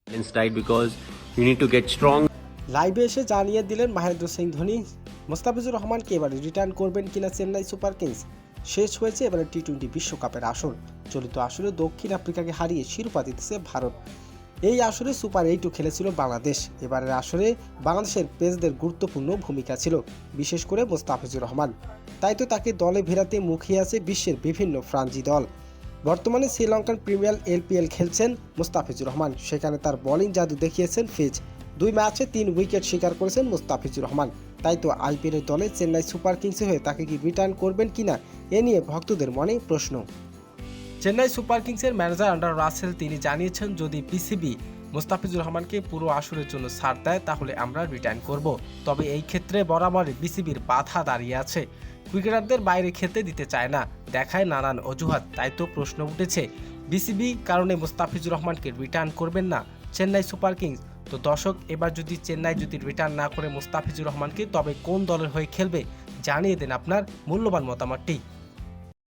Died because you need to get strong. লাইভে এসে জানিয়ে দিলেন মহেন্দ্র সিং ধোনি মোস্তাফিজুর রহমানকে এবারে রিটার্ন করবেন কিনা চেন্নাই সুপার কিংস। শেষ হয়েছে এবারে টি-20 বিশ্বকাপের আসর। চলিত আসরে দক্ষিণ আফ্রিকাকে হারিয়ে শিরোপা জিতেছে ভারত। এই আসরে সুপার 8 খেলেছিল বাংলাদেশ। এবারের আসরে বাংলাদেশের পেসদের গুরুত্বপূর্ণ ভূমিকা ছিল, বিশেষ করে মোস্তাফিজুর রহমান। তাই তো তাকে দলে ফেরাতে মুখিয়ে আছে বিশ্বের বিভিন্ন ফ্রাঞ্চি দল। বর্তমানে শ্রীলঙ্কান প্রিমিয়ার LPL খেলছেন মোস্তাফিজুর রহমান। সেখানে তার বোলিং জাদু দেখিয়েছেন ফিজ। 2 ম্যাচে 3 উইকেট শিকার করেছেন মোস্তাফিজুর রহমান। তাই তো IPL দলে চেন্নাই সুপার কিংসে হয়ে তাকে কি রিটার্ন করবেন কিনা এ নিয়ে ভক্তদের মনে প্রশ্ন। চেন্নাই সুপার কিংসের ম্যানেজার আন্ডার রাসেল তিনি জানিয়েছেন, যদি পিসিবি মোস্তাফিজুর রহমানকে পুরো আসরের জন্য ছাড় দেয় তাহলে আমরা রিটার্ন করব। তবে এই ক্ষেত্রে বরাবরই বিসিবির বাধা দাঁড়িয়ে আছে। ক্রিকেটারদের বাইরে খেলতে দিতে চায় না, দেখায় নানান অজুহাত। তাই তো প্রশ্ন উঠেছে, বিসিবি কারণে মোস্তাফিজুর রহমানকে রিটার্ন করবেন না চেন্নাই সুপার কিংস। তো দর্শক, এবার যদি চেন্নাই রিটার্ন না করে মোস্তাফিজুর রহমানকে, তবে কোন দলের হয়ে খেলবে জানিয়ে দেন আপনার মূল্যবান মতামতটি।